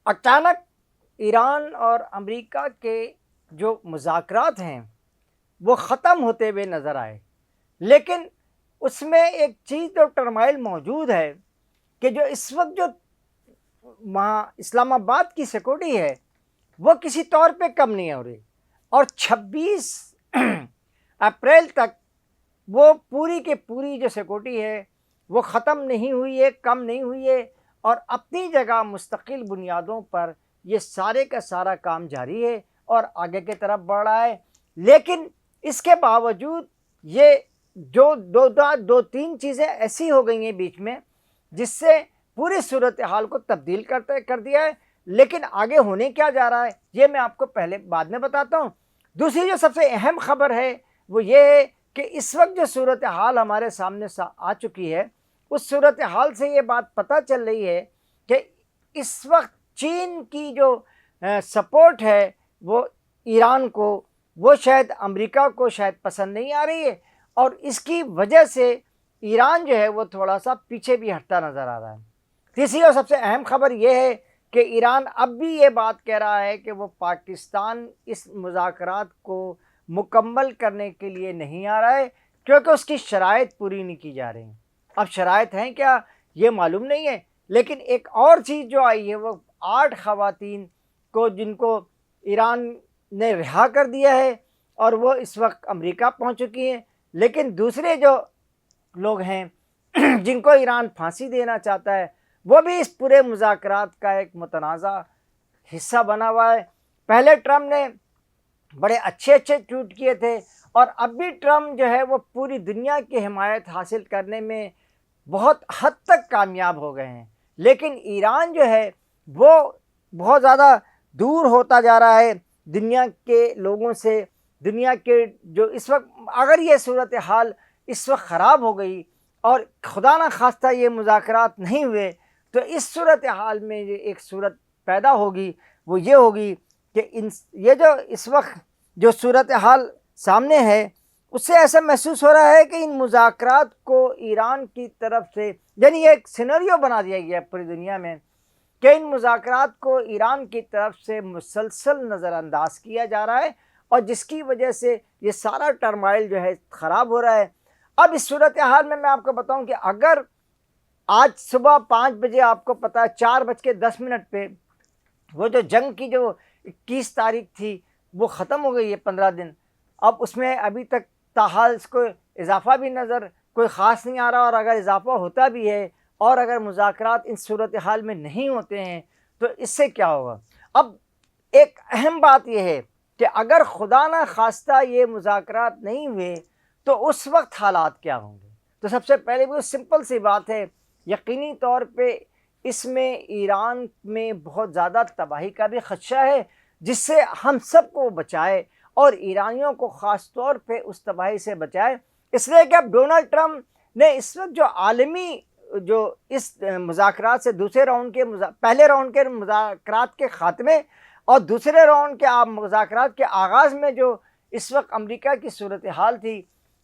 اچانک ایران اور امریکہ کے جو مذاکرات ہیں وہ ختم ہوتے ہوئے نظر آئے، لیکن اس میں ایک چیز جو ٹرمائل موجود ہے کہ جو اس وقت جو وہاں اسلام آباد کی سیکورٹی ہے وہ کسی طور پہ کم نہیں ہو رہی، اور 26 اپریل تک وہ پوری کی پوری جو سیکورٹی ہے وہ ختم نہیں ہوئی ہے، کم نہیں ہوئی ہے، اور اپنی جگہ مستقل بنیادوں پر یہ سارے کا سارا کام جاری ہے اور آگے کی طرف بڑھ رہا ہے۔ لیکن اس کے باوجود یہ جو دو تین چیزیں ایسی ہو گئی ہیں بیچ میں جس سے پوری صورتحال کو تبدیل کر دیا ہے، لیکن آگے ہونے کیا جا رہا ہے یہ میں آپ کو بعد میں بتاتا ہوں۔ دوسری جو سب سے اہم خبر ہے وہ یہ ہے کہ اس وقت جو صورتحال ہمارے سامنے آ چکی ہے، اس صورتحال سے یہ بات پتہ چل رہی ہے کہ اس وقت چین کی جو سپورٹ ہے وہ ایران کو، وہ شاید امریکہ کو شاید پسند نہیں آ رہی ہے، اور اس کی وجہ سے ایران جو ہے وہ تھوڑا سا پیچھے بھی ہٹتا نظر آ رہا ہے۔ تیسری اور سب سے اہم خبر یہ ہے کہ ایران اب بھی یہ بات کہہ رہا ہے کہ وہ پاکستان اس مذاکرات کو مکمل کرنے کے لیے نہیں آ رہا ہے، کیونکہ اس کی شرائط پوری نہیں کی جا رہی۔ اب شرائط ہیں کیا یہ معلوم نہیں ہے، لیکن ایک اور چیز جو آئی ہے وہ 8 خواتین کو جن کو ایران نے رہا کر دیا ہے اور وہ اس وقت امریکہ پہنچ چکی ہیں، لیکن دوسرے جو لوگ ہیں جن کو ایران پھانسی دینا چاہتا ہے وہ بھی اس پورے مذاکرات کا ایک متنازع حصہ بنا ہوا ہے۔ پہلے ٹرمپ نے بڑے اچھے ٹویٹ کیے تھے، اور اب بھی ٹرمپ جو ہے وہ پوری دنیا کی حمایت حاصل کرنے میں بہت حد تک کامیاب ہو گئے ہیں، لیکن ایران جو ہے وہ بہت زیادہ دور ہوتا جا رہا ہے دنیا کے لوگوں سے۔ دنیا کے جو اس وقت اگر یہ صورتحال اس وقت خراب ہو گئی اور خدا نہ خواستہ یہ مذاکرات نہیں ہوئے تو اس صورتحال میں ایک صورت پیدا ہوگی، وہ یہ ہوگی کہ یہ جو اس وقت جو صورتحال سامنے ہے اس سے ایسا محسوس ہو رہا ہے کہ ان مذاکرات کو ایران کی طرف سے، یعنی یہ ایک سینریو بنا دیا گیا پوری دنیا میں کہ ان مذاکرات کو ایران کی طرف سے مسلسل نظر انداز کیا جا رہا ہے، اور جس کی وجہ سے یہ سارا ٹرمائل جو ہے خراب ہو رہا ہے۔ اب اس صورتحال میں آپ کو بتاؤں کہ اگر آج صبح 5 بجے آپ کو پتہ ہے 4:10 پہ وہ جو جنگ کی جو 21 تاریخ تھی وہ ختم ہو گئی ہے 15 دن، اب اس میں ابھی تک تاحال اس کو اضافہ بھی نظر کوئی خاص نہیں آ رہا، اور اگر اضافہ ہوتا بھی ہے اور اگر مذاکرات ان صورتحال میں نہیں ہوتے ہیں تو اس سے کیا ہوگا۔ اب ایک اہم بات یہ ہے کہ اگر خدا نہ خواستہ یہ مذاکرات نہیں ہوئے تو اس وقت حالات کیا ہوں گے۔ تو سب سے پہلے وہ سمپل سی بات ہے، یقینی طور پہ اس میں ایران میں بہت زیادہ تباہی کا بھی خدشہ ہے، جس سے ہم سب کو بچائے اور ایرانیوں کو خاص طور پہ اس تباہی سے بچائے۔ اس لیے کہ اب ڈونلڈ ٹرمپ نے اس وقت جو عالمی جو اس مذاکرات سے دوسرے راؤنڈ کے پہلے راؤنڈ کے مذاکرات کے خاتمے اور دوسرے راؤنڈ کے مذاکرات کے آغاز میں جو اس وقت امریکہ کی صورتحال تھی،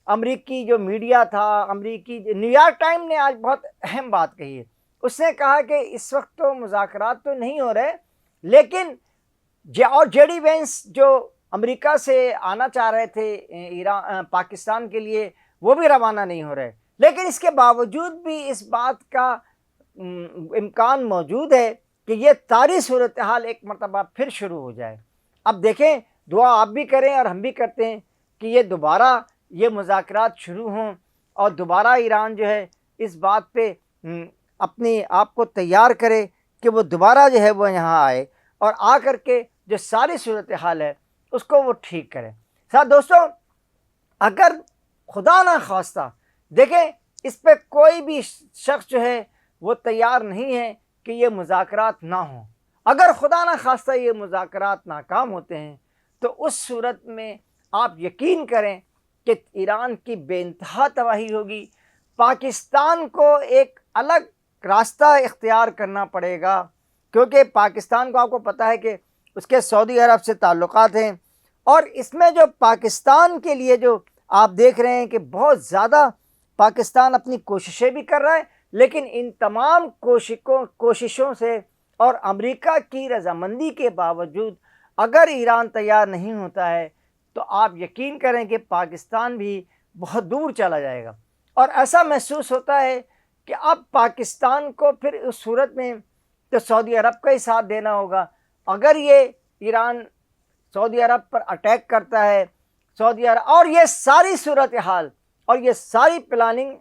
امریکی جو میڈیا تھا، امریکی نیو یارک ٹائم نے آج بہت اہم بات کہی ہے۔ اس نے کہا کہ اس وقت تو مذاکرات تو نہیں ہو رہے، لیکن اور جے ڈی وینس جو امریکہ سے آنا چاہ رہے تھے پاکستان کے لیے وہ بھی روانہ نہیں ہو رہے، لیکن اس کے باوجود بھی اس بات کا امکان موجود ہے کہ یہ ساری صورتحال ایک مرتبہ پھر شروع ہو جائے۔ اب دیکھیں، دعا آپ بھی کریں اور ہم بھی کرتے ہیں کہ یہ دوبارہ یہ مذاکرات شروع ہوں اور دوبارہ ایران جو ہے اس بات پہ اپنے آپ کو تیار کرے کہ وہ دوبارہ جو ہے وہ یہاں آئے اور آ کر کے جو ساری صورتحال ہے اس کو وہ ٹھیک کرے۔ ساتھ دوستوں، اگر خدا نہ خواستہ دیکھیں اس پہ کوئی بھی شخص جو ہے وہ تیار نہیں ہے کہ یہ مذاکرات نہ ہوں، اگر خدا نہ خواستہ یہ مذاکرات ناکام ہوتے ہیں تو اس صورت میں آپ یقین کریں کہ ایران کی بے انتہا تباہی ہوگی۔ پاکستان کو ایک الگ راستہ اختیار کرنا پڑے گا، کیونکہ پاکستان کو آپ کو پتہ ہے کہ اس کے سعودی عرب سے تعلقات ہیں، اور اس میں جو پاکستان کے لیے جو آپ دیکھ رہے ہیں کہ بہت زیادہ پاکستان اپنی کوششیں بھی کر رہا ہے، لیکن ان تمام کوششوں سے اور امریکہ کی رضامندی کے باوجود اگر ایران تیار نہیں ہوتا ہے تو آپ یقین کریں کہ پاکستان بھی بہت دور چلا جائے گا. اور ایسا محسوس ہوتا ہے کہ اب پاکستان کو پھر اس صورت میں تو سعودی عرب کا ہی ساتھ دینا ہوگا. اگر یہ ایران سعودی عرب پر اٹیک کرتا ہے، سعودی عرب، اور یہ ساری صورتحال اور یہ ساری پلاننگ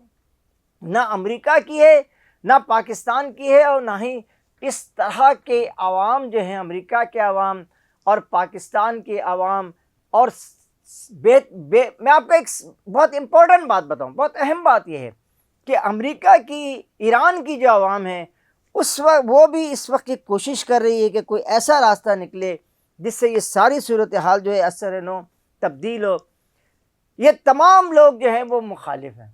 نہ امریکہ کی ہے، نہ پاکستان کی ہے، اور نہ ہی اس طرح کے عوام جو ہیں، امریکہ کے عوام اور پاکستان کے عوام. اور میں آپ کو ایک بہت امپورٹنٹ بات بتاؤں، بہت اہم بات یہ ہے کہ امریکہ کی، ایران کی جو عوام ہے اس وقت وہ بھی اس وقت یہ کوشش کر رہی ہے کہ کوئی ایسا راستہ نکلے جس سے یہ ساری صورتحال جو ہے اثر نو تبدیل ہو. یہ تمام لوگ جو ہیں وہ مخالف ہیں،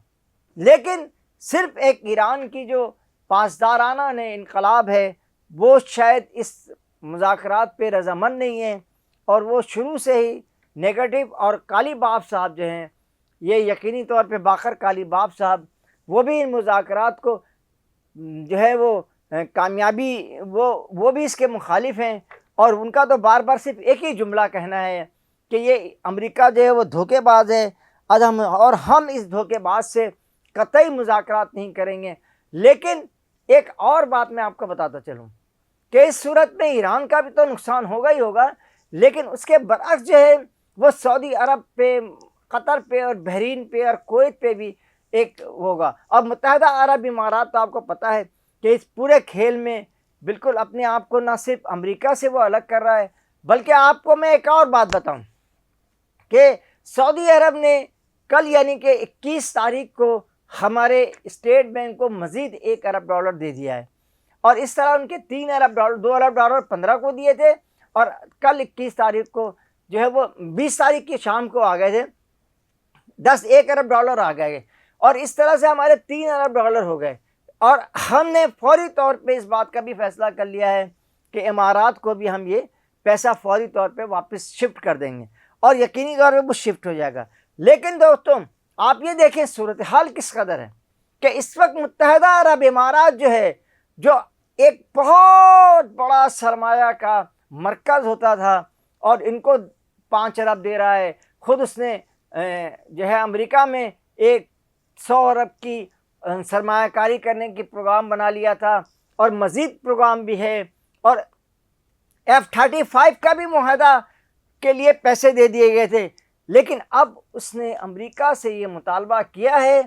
لیکن صرف ایک ایران کی جو پاسدارانہ نے انقلاب ہے وہ شاید اس مذاکرات پہ رضامند نہیں ہے، اور وہ شروع سے ہی نیگیٹو. اور کالی باب صاحب جو ہیں، یہ یقینی طور پہ باقر کالی باب صاحب، وہ بھی ان مذاکرات کو جو ہے وہ کامیابی، وہ بھی اس کے مخالف ہیں. اور ان کا تو بار بار صرف ایک ہی جملہ کہنا ہے کہ یہ امریکہ جو ہے وہ دھوکے باز ہے، ہم اس دھوکے باز سے قطعی مذاکرات نہیں کریں گے. لیکن ایک اور بات میں آپ کو بتاتا چلوں کہ اس صورت میں ایران کا بھی تو نقصان ہوگا ہی ہوگا، لیکن اس کے برعکس جو ہے وہ سعودی عرب پہ، قطر پہ اور بحرین پہ اور کویت پہ بھی ایک ہوگا. اب متحدہ عرب امارات تو آپ کو پتہ ہے کہ اس پورے کھیل میں بالکل اپنے آپ کو نہ صرف امریکہ سے وہ الگ کر رہا ہے، بلکہ آپ کو میں ایک اور بات بتاؤں کہ سعودی عرب نے کل یعنی کہ 21 تاریخ کو ہمارے اسٹیٹ بینک کو مزید $1 ارب دے دیا ہے. اور اس طرح ان کے $3 ارب، $2 ارب 15 کو دیے تھے، اور کل 21 تاریخ کو جو ہے وہ 20 تاریخ کی شام کو آ گئے تھے، $1 ارب آ گئے، اور اس طرح سے ہمارے $3 ارب ہو گئے. اور ہم نے فوری طور پہ اس بات کا بھی فیصلہ کر لیا ہے کہ امارات کو بھی ہم یہ پیسہ فوری طور پہ واپس شفٹ کر دیں گے، اور یقینی طور پہ وہ شفٹ ہو جائے گا. لیکن دوستوں آپ یہ دیکھیں صورتحال کس قدر ہے کہ اس وقت متحدہ عرب امارات جو ہے، جو ایک بہت بڑا سرمایہ کا مرکز ہوتا تھا، اور ان کو 5 ارب دے رہا ہے. خود اس نے جو ہے امریکہ میں ایک 100 ارب کی سرمایہ کاری کرنے کی پروگرام بنا لیا تھا، اور مزید پروگرام بھی ہے، اور F-35 کا بھی معاہدہ کے لیے پیسے دے دیے گئے تھے. لیکن اب اس نے امریکہ سے یہ مطالبہ کیا ہے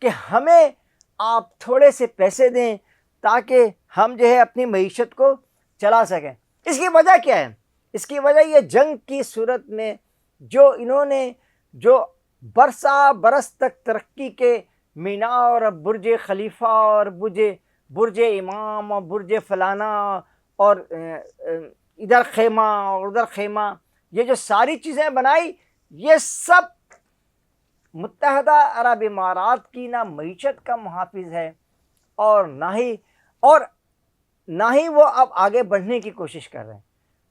کہ ہمیں آپ تھوڑے سے پیسے دیں تاکہ ہم جو ہے اپنی معیشت کو چلا سکیں. اس کی وجہ کیا ہے؟ اس کی وجہ یہ جنگ کی صورت میں جو انہوں نے جو برسا برس تک ترقی کے مینار اور برج خلیفہ اور برج امام اور برج فلانا اور ادھر خیمہ اور ادھر خیمہ، یہ جو ساری چیزیں بنائی، یہ سب متحدہ عرب امارات کی نہ معیشت کا محافظ ہے، اور نہ ہی وہ اب آگے بڑھنے کی کوشش کر رہے ہیں.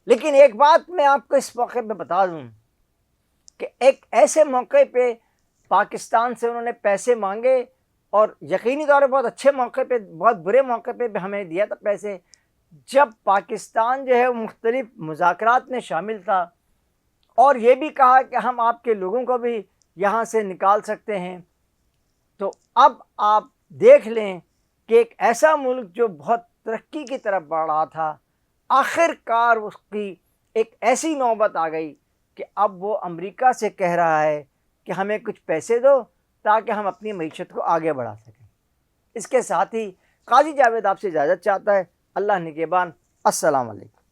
لیکن ایک بات میں آپ کو اس موقع پہ بتا دوں کہ ایک ایسے موقع پہ پاکستان سے انہوں نے پیسے مانگے، اور یقینی طور پر بہت اچھے موقع پہ، بہت برے موقع پہ بھی ہمیں دیا تھا پیسے، جب پاکستان جو ہے مختلف مذاکرات میں شامل تھا، اور یہ بھی کہا کہ ہم آپ کے لوگوں کو بھی یہاں سے نکال سکتے ہیں. تو اب آپ دیکھ لیں کہ ایک ایسا ملک جو بہت ترقی کی طرف بڑھ رہا تھا، آخر کار اس کی ایک ایسی نوبت آ گئی کہ اب وہ امریکہ سے کہہ رہا ہے کہ ہمیں کچھ پیسے دو تاکہ ہم اپنی معیشت کو آگے بڑھا سکیں. اس کے ساتھ ہی قاضی جاوید آپ سے اجازت چاہتا ہے. اللہ نگہبان. السلام علیکم.